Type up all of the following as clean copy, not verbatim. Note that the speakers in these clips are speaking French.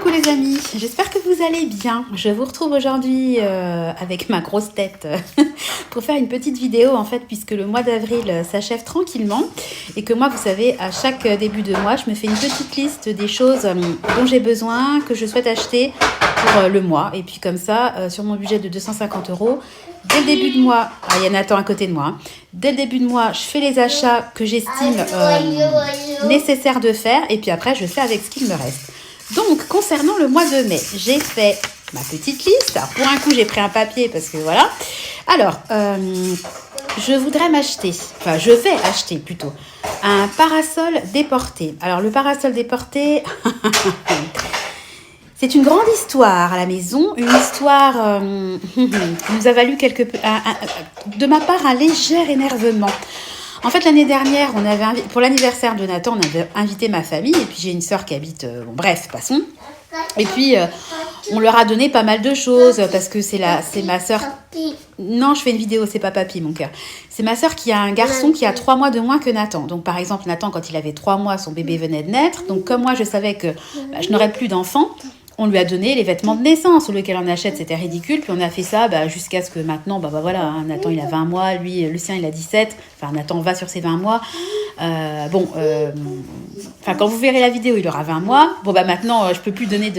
Coucou les amis, j'espère que vous allez bien. Je vous retrouve aujourd'hui avec ma grosse tête pour faire une petite vidéo en fait, puisque le mois d'avril s'achève tranquillement et que moi, vous savez, à chaque début de mois, je me fais une petite liste des choses dont j'ai besoin, que je souhaite acheter pour le mois. Et puis comme ça, sur mon budget de 250 €, dès le début de mois, il y a Nathan à côté de moi, hein. Dès le début de mois, je fais les achats que j'estime nécessaires de faire et puis après, je fais avec ce qu'il me reste. Donc, concernant le mois de mai, j'ai fait ma petite liste. Alors, pour un coup, j'ai pris un papier parce que voilà. Alors, je vais acheter plutôt un parasol déporté. Alors, le parasol déporté, c'est une grande histoire à la maison. Une histoire qui nous a valu de ma part un léger énervement. En fait, l'année dernière, pour l'anniversaire de Nathan, on avait invité ma famille. Et puis, j'ai une sœur qui habite... bref, passons. Et puis, on leur a donné pas mal de choses parce que c'est ma sœur... Non, je fais une vidéo, c'est pas papy, mon cœur. C'est ma sœur qui a un garçon qui a 3 mois de moins que Nathan. Donc, par exemple, Nathan, quand il avait 3 mois, son bébé venait de naître. Donc, comme moi, je savais que je n'aurais plus d'enfant, on lui a donné les vêtements de naissance. Au lieu qu'elle en achète, c'était ridicule. Puis on a fait ça jusqu'à ce que maintenant, voilà, hein, Nathan, il a 20 mois. Lui, le sien, il a 17. Enfin, Nathan va sur ses 20 mois. Quand vous verrez la vidéo, il aura 20 mois. Maintenant, je peux plus donner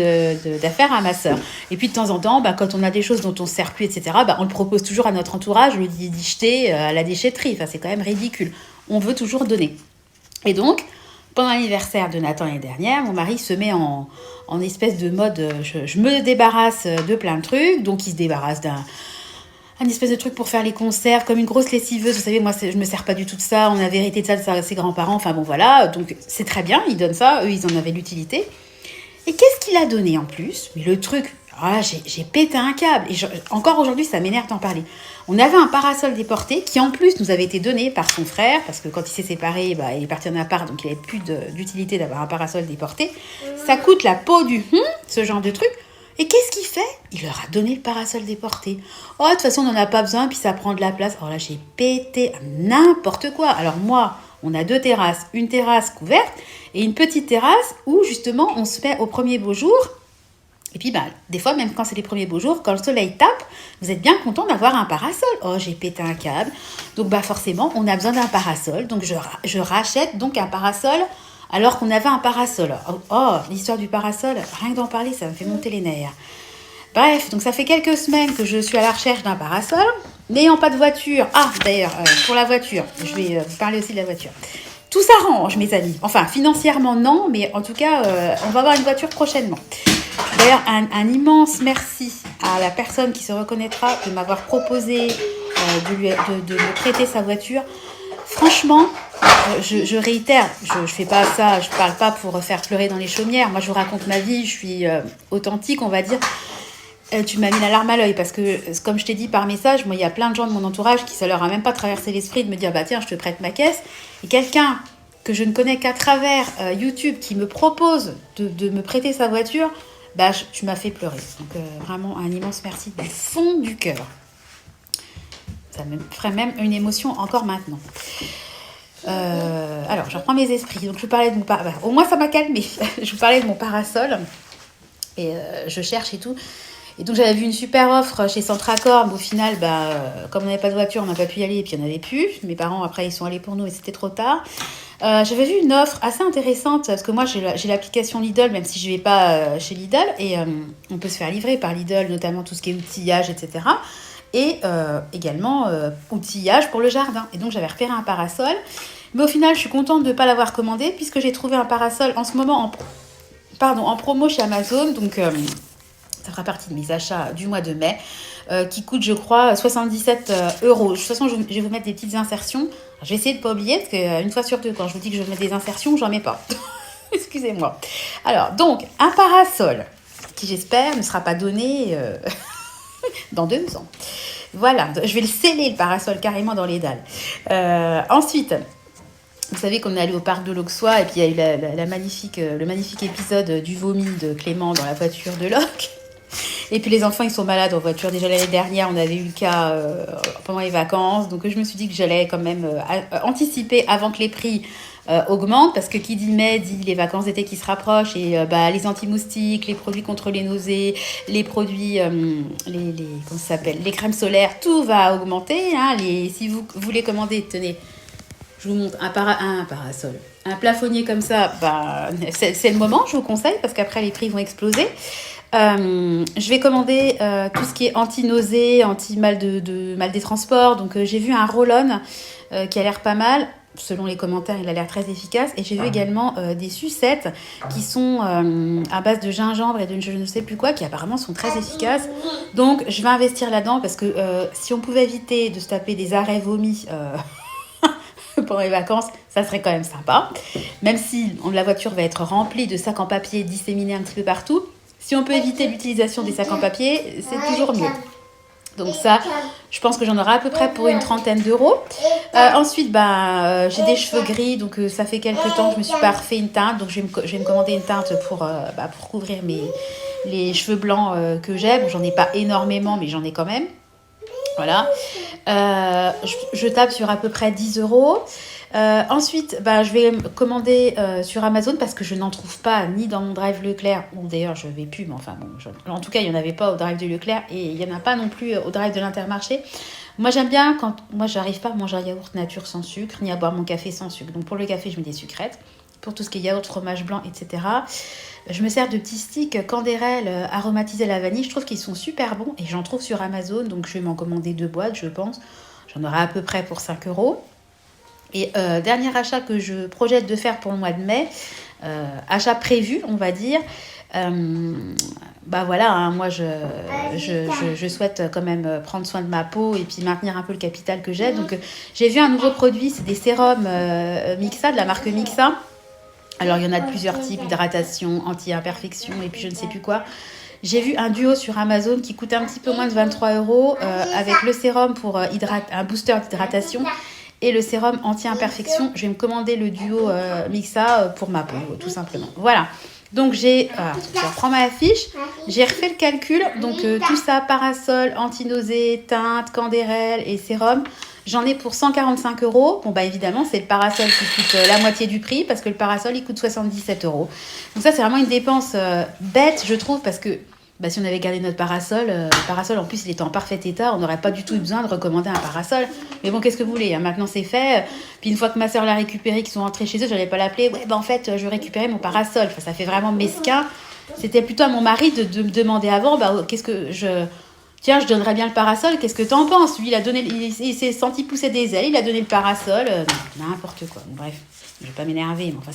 d'affaires à ma sœur. Et puis, de temps en temps, quand on a des choses dont on ne se sert plus, etc., on le propose toujours à notre entourage. On lui dit d'y jeter à la déchetterie. Enfin, c'est quand même ridicule. On veut toujours donner. Et donc, pendant l'anniversaire de Nathan l'année dernière, mon mari se met en espèce de mode, je me débarrasse de plein de trucs. Donc, il se débarrasse d'un espèce de truc pour faire les conserves, comme une grosse lessiveuse. Vous savez, moi, je me sers pas du tout de ça. On avait hérité de ça de ses grands-parents. Enfin, bon, voilà. Donc, c'est très bien. Il donne ça. Eux, ils en avaient l'utilité. Et qu'est-ce qu'il a donné en plus? Mais le truc... j'ai pété un câble. Et encore aujourd'hui, ça m'énerve d'en parler. On avait un parasol déporté qui, en plus, nous avait été donné par son frère. Parce que quand il s'est séparé, il est parti en appart. Donc, il n'avait plus d'utilité d'avoir un parasol déporté. Ça coûte la peau du ce genre de truc. Et qu'est-ce qu'il fait? Il leur a donné le parasol déporté. Oh, de toute façon, on n'en a pas besoin. Puis, ça prend de la place. Alors là, j'ai pété n'importe quoi. Alors moi, on a 2 terrasses. Une terrasse couverte et une petite terrasse où, justement, on se met au premier beau jour. Et puis, des fois, même quand c'est les premiers beaux jours, quand le soleil tape, vous êtes bien content d'avoir un parasol. Oh, j'ai pété un câble. Donc, forcément, on a besoin d'un parasol. Donc, je rachète donc un parasol alors qu'on avait un parasol. Oh, l'histoire du parasol, rien que d'en parler, ça me fait monter les nerfs. Bref, donc ça fait quelques semaines que je suis à la recherche d'un parasol, n'ayant pas de voiture. Ah, d'ailleurs, pour la voiture, je vais vous parler aussi de la voiture. Tout s'arrange, mes amis. Enfin, financièrement, non, mais en tout cas, on va avoir une voiture prochainement. D'ailleurs, un immense merci à la personne qui se reconnaîtra de m'avoir proposé de me prêter sa voiture. Franchement, je réitère, je fais pas ça, je parle pas pour faire pleurer dans les chaumières. Moi, je vous raconte ma vie, je suis authentique, on va dire. Tu m'as mis la larme à l'œil parce que, comme je t'ai dit par message, moi, il y a plein de gens de mon entourage qui, ça leur a même pas traversé l'esprit de me dire, tiens, je te prête ma caisse. Et quelqu'un que je ne connais qu'à travers YouTube qui me propose de me prêter sa voiture, tu m'as fait pleurer. Donc, vraiment, un immense merci du fond du cœur. Ça me ferait même une émotion encore maintenant. Alors, je reprends mes esprits. Donc, je vous parlais de mon parasol. Au moins, ça m'a calmée. Je vous parlais de mon parasol. Et je cherche et tout. Et donc, j'avais vu une super offre chez Centracor. Mais au final, comme on n'avait pas de voiture, on n'a pas pu y aller. Et puis, il n'y en avait plus. Mes parents, après, ils sont allés pour nous et c'était trop tard. J'avais vu une offre assez intéressante. Parce que moi, j'ai l'application Lidl, même si je ne vais pas chez Lidl. Et on peut se faire livrer par Lidl, notamment tout ce qui est outillage, etc. Et également outillage pour le jardin. Et donc, j'avais repéré un parasol. Mais au final, je suis contente de ne pas l'avoir commandé puisque j'ai trouvé un parasol en ce moment en promo chez Amazon. Donc, ça fera partie de mes achats du mois de mai qui coûte, je crois, 77 €. De toute façon, je vais vous mettre des petites insertions. Je vais essayer de ne pas oublier parce qu'une fois sur deux, quand je vous dis que je vais mettre des insertions, j'en mets pas. Excusez-moi. Alors, donc, un parasol qui, j'espère, ne sera pas donné dans 2 ans. Voilà, je vais le sceller, le parasol, carrément dans les dalles. Ensuite, vous savez qu'on est allé au parc de l'Auxois et puis il y a eu le magnifique épisode du vomi de Clément dans la voiture de Locke. Et puis les enfants, ils sont malades en voiture. Déjà l'année dernière, on avait eu le cas pendant les vacances. Donc je me suis dit que j'allais quand même anticiper avant que les prix augmentent. Parce que qui dit mai dit les vacances d'été qui se rapprochent. Et les anti-moustiques, les produits contre les nausées, les produits, comment ça s'appelle, les crèmes solaires, tout va augmenter. Hein. Si vous voulez commander, tenez, je vous montre un parasol. Un plafonnier comme ça, c'est le moment, je vous conseille, parce qu'après les prix vont exploser. Je vais commander tout ce qui est anti-nausée, anti-mal mal des transports. Donc j'ai vu un roll-on qui a l'air pas mal. Selon les commentaires, il a l'air très efficace. Et j'ai vu également des sucettes qui sont à base de gingembre et de je ne sais plus quoi, qui apparemment sont très efficaces. Donc je vais investir là-dedans parce que si on pouvait éviter de se taper des arrêts vomis pendant les vacances, ça serait quand même sympa. Même si la voiture va être remplie de sacs en papier disséminés un petit peu partout, si on peut éviter l'utilisation des sacs en papier, c'est toujours mieux. Donc ça, je pense que j'en aurai à peu près pour une 30aine d'euros. Ensuite, j'ai des cheveux gris, donc ça fait quelques temps que je me suis pas refait une teinte. Donc je vais me commander une teinte pour couvrir les cheveux blancs que j'ai. Bon, j'en ai pas énormément, mais j'en ai quand même. Voilà. Je tape sur à peu près 10 euros. Ensuite, je vais commander sur Amazon parce que je n'en trouve pas ni dans mon drive Leclerc. Bon, d'ailleurs, je ne vais plus, mais enfin, bon, en tout cas, il n'y en avait pas au drive de Leclerc et il n'y en a pas non plus au drive de l'Intermarché. Moi, j'aime bien moi, j'arrive pas à manger un yaourt nature sans sucre, ni à boire mon café sans sucre. Donc, pour le café, je mets des sucrètes. Pour tout ce qui est yaourt, fromage blanc, etc., je me sers de petits sticks Candérel aromatisés à la vanille. Je trouve qu'ils sont super bons et j'en trouve sur Amazon. Donc, je vais m'en commander 2 boîtes, je pense. J'en aurai à peu près pour 5 euros. Et dernier achat que je projette de faire pour le mois de mai, achat prévu, on va dire. Moi, je souhaite quand même prendre soin de ma peau et puis maintenir un peu le capital que j'ai. Donc, j'ai vu un nouveau produit, c'est des sérums Mixa, de la marque Mixa. Alors, il y en a de plusieurs types, hydratation, anti-imperfection et puis je ne sais plus quoi. J'ai vu un duo sur Amazon qui coûte un petit peu moins de 23 euros avec le sérum pour un booster d'hydratation et le sérum anti-imperfection. Je vais me commander le duo Mixa pour ma peau, tout simplement. Voilà. Donc, je reprends ma fiche. J'ai refait le calcul. Donc, tout ça, parasol, anti-nausée, teinte, Candérel et sérum. J'en ai pour 145 euros. Bon, évidemment, c'est le parasol qui coûte la moitié du prix parce que le parasol, il coûte 77 euros. Donc ça, c'est vraiment une dépense bête, je trouve, parce que si on avait gardé notre parasol, le parasol, en plus, il était en parfait état, on n'aurait pas du tout eu besoin de recommander un parasol. Mais bon, qu'est-ce que vous voulez, hein, maintenant, c'est fait. Puis une fois que ma soeur l'a récupéré, qu'ils sont rentrés chez eux, je n'allais pas l'appeler. Ouais, en fait, je récupérais mon parasol. Enfin, ça fait vraiment mesquin. C'était plutôt à mon mari de me demander avant, qu'est-ce que Tiens, je donnerais bien le parasol, qu'est-ce que t'en penses? Lui, il s'est senti pousser des ailes, il a donné le parasol, n'importe quoi. Bon, bref, je vais pas m'énerver, mais enfin,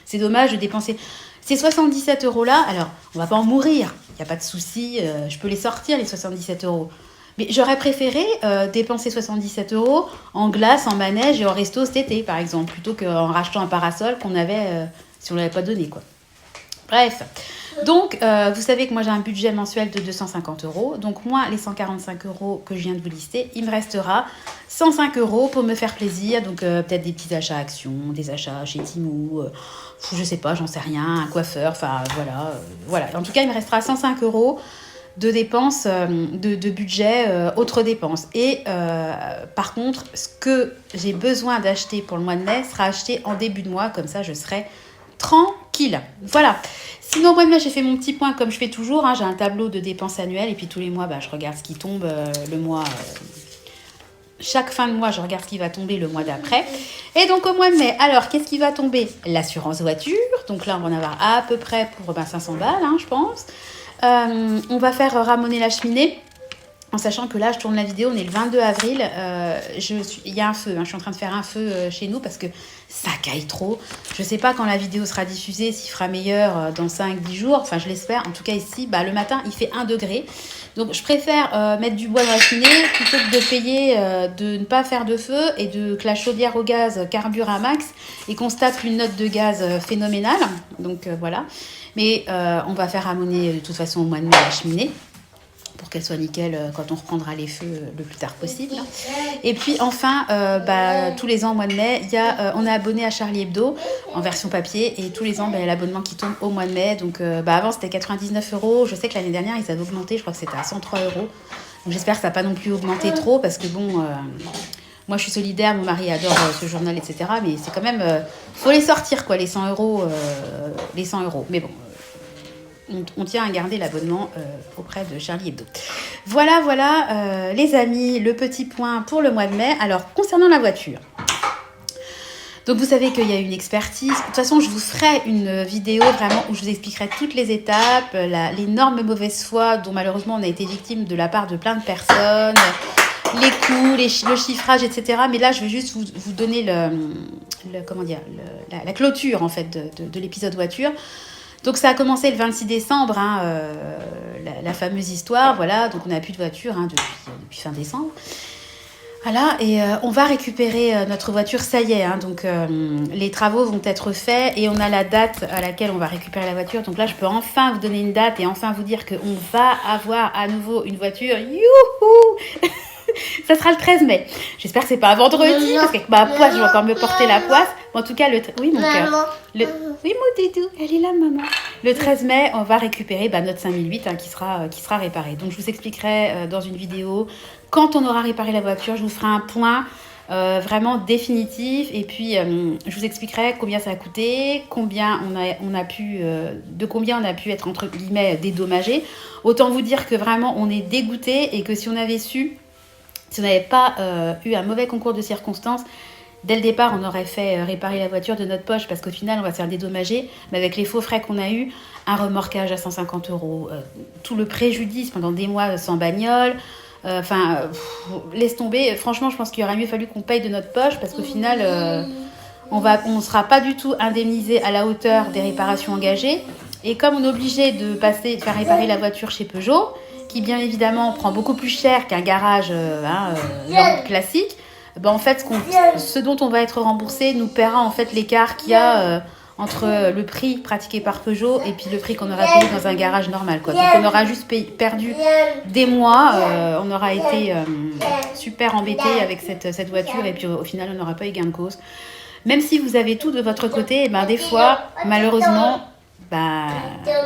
c'est dommage de dépenser ces 77 euros là. Alors, on va pas en mourir, il n'y a pas de souci, je peux les sortir, les 77 euros. Mais j'aurais préféré dépenser 77 euros en glace, en manège et en resto cet été, par exemple, plutôt qu'en rachetant un parasol qu'on avait, si on ne l'avait pas donné, quoi. Bref. Donc, vous savez que moi, j'ai un budget mensuel de 250 euros. Donc, moins les 145 euros que je viens de vous lister, il me restera 105 euros pour me faire plaisir. Donc, peut-être des petits achats actions, des achats chez Temu, je sais pas, j'en sais rien, un coiffeur, enfin, voilà. En tout cas, il me restera 105 euros de dépenses, de budget, autres dépenses. Et par contre, ce que j'ai besoin d'acheter pour le mois de mai sera acheté en début de mois. Comme ça, je serai tranquille. Voilà. Sinon, au mois de mai, j'ai fait mon petit point comme je fais toujours. J'ai un tableau de dépenses annuelles et puis tous les mois, je regarde ce qui tombe le mois. Chaque fin de mois, je regarde ce qui va tomber le mois d'après. Et donc, au mois de mai, alors, qu'est-ce qui va tomber? L'assurance voiture. Donc là, on va en avoir à peu près pour 500 balles, je pense. On va faire ramoner la cheminée. En sachant que là, je tourne la vidéo, on est le 22 avril, il y a un feu, je suis en train de faire un feu chez nous parce que ça caille trop. Je ne sais pas quand la vidéo sera diffusée, s'il fera meilleur dans 5-10 jours, enfin je l'espère. En tout cas ici, le matin, il fait 1 degré. Donc je préfère mettre du bois dans la cheminée plutôt que de payer, de ne pas faire de feu et que la chaudière au gaz carbure un max et qu'on se tape une note de gaz phénoménale. Donc voilà. Mais on va faire ramoner de toute façon au mois de mai la cheminée. qu'elle soit nickel quand on reprendra les feux le plus tard possible. Et puis enfin, tous les ans au mois de mai, on est abonné à Charlie Hebdo en version papier et tous les ans, il y a l'abonnement qui tombe au mois de mai. Donc avant c'était 99 €, je sais que l'année dernière ils avaient augmenté, je crois que c'était à 103 €. Donc j'espère que ça n'a pas non plus augmenté trop parce que bon... moi, je suis solidaire, mon mari adore ce journal, etc. Mais c'est quand même... faut les sortir, quoi, les 100 €. Les 100 €. Mais bon, on tient à garder l'abonnement auprès de Charlie Hebdo. Voilà, les amis, le petit point pour le mois de mai. Alors, concernant la voiture. Donc, vous savez qu'il y a une expertise. De toute façon, je vous ferai une vidéo vraiment où je vous expliquerai toutes les étapes, l'énorme mauvaise foi dont malheureusement on a été victime de la part de plein de personnes... les coûts, le chiffrage, etc. Mais là, je vais juste vous donner la clôture en fait de l'épisode voiture. Donc ça a commencé le 26 décembre, la fameuse histoire, voilà. Donc on n'a plus de voiture depuis fin décembre. Voilà, et on va récupérer notre voiture, ça y est. Donc les travaux vont être faits et on a la date à laquelle on va récupérer la voiture. Donc là, je peux enfin vous donner une date et enfin vous dire qu'on va avoir à nouveau une voiture. Youhou! Ça sera le 13 mai. J'espère que c'est pas un vendredi, parce qu'avec ma poisse, je vais encore me porter la poisse. Mais en tout cas, oui, mon cœur. Oui, mon doudou, elle est là, maman. Le 13 mai, on va récupérer notre 5008 qui sera réparée. Donc, je vous expliquerai dans une vidéo, quand on aura réparé la voiture, je vous ferai un point vraiment définitif. Et puis, je vous expliquerai combien ça a coûté, combien de combien on a pu être, entre guillemets, dédommagé. Autant vous dire que vraiment, on est dégoûté et que si on avait su... Si on n'avait pas eu un mauvais concours de circonstances, dès le départ, on aurait fait réparer la voiture de notre poche parce qu'au final, on va se faire dédommager. Mais avec les faux frais qu'on a eus, un remorquage à 150 €, tout le préjudice pendant des mois sans bagnole. Laisse tomber. Franchement, je pense qu'il aurait mieux fallu qu'on paye de notre poche parce qu'au final, on ne sera pas du tout indemnisé à la hauteur des réparations engagées. Et comme on est obligé de faire réparer la voiture chez Peugeot, qui bien évidemment prend beaucoup plus cher qu'un garage classique, en fait, ce dont on va être remboursé nous paiera en fait l'écart qu'il y a entre le prix pratiqué par Peugeot et puis le prix qu'on aura payé dans un garage normal, quoi. Donc on aura juste perdu des mois, on aura été super embêté avec cette voiture et puis au final on n'aura pas eu gain de cause. Même si vous avez tout de votre côté, des fois, malheureusement...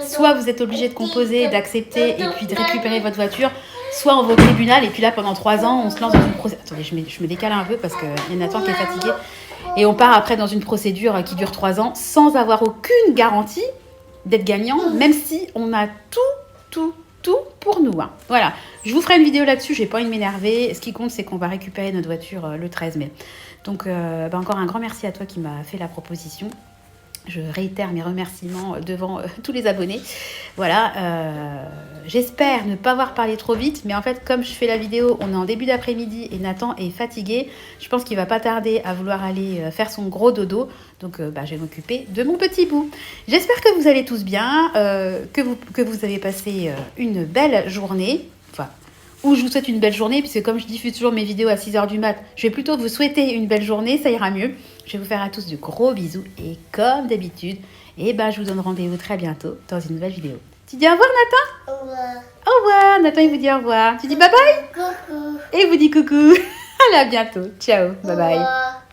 soit vous êtes obligé de composer, d'accepter et puis de récupérer votre voiture, soit on va au tribunal et puis là pendant 3 ans on se lance dans une procédure. Attendez, je me décale un peu parce qu'il y a Nathan qui est fatigué et on part après dans une procédure qui dure 3 ans sans avoir aucune garantie d'être gagnant, même si on a tout pour nous. Voilà, je vous ferai une vidéo là-dessus, j'ai pas envie de m'énerver. Ce qui compte, c'est qu'on va récupérer notre voiture le 13 mai. Donc encore un grand merci à toi qui m'a fait la proposition. Je réitère mes remerciements devant tous les abonnés. Voilà, j'espère ne pas avoir parlé trop vite, mais en fait, comme je fais la vidéo, on est en début d'après-midi et Nathan est fatigué. Je pense qu'il va pas tarder à vouloir aller faire son gros dodo. Donc, je vais m'occuper de mon petit bout. J'espère que vous allez tous bien, que vous avez passé une belle journée. Enfin, ou je vous souhaite une belle journée, puisque comme je diffuse toujours mes vidéos à 6 h du mat, je vais plutôt vous souhaiter une belle journée, ça ira mieux. Je vais vous faire à tous de gros bisous et comme d'habitude, je vous donne rendez-vous très bientôt dans une nouvelle vidéo. Tu dis au revoir Nathan ? Au revoir. Au revoir, Nathan il vous dit au revoir. Tu dis bye bye ? Coucou. Et il vous dit coucou. Allez, à bientôt. Ciao, bye bye. Au revoir.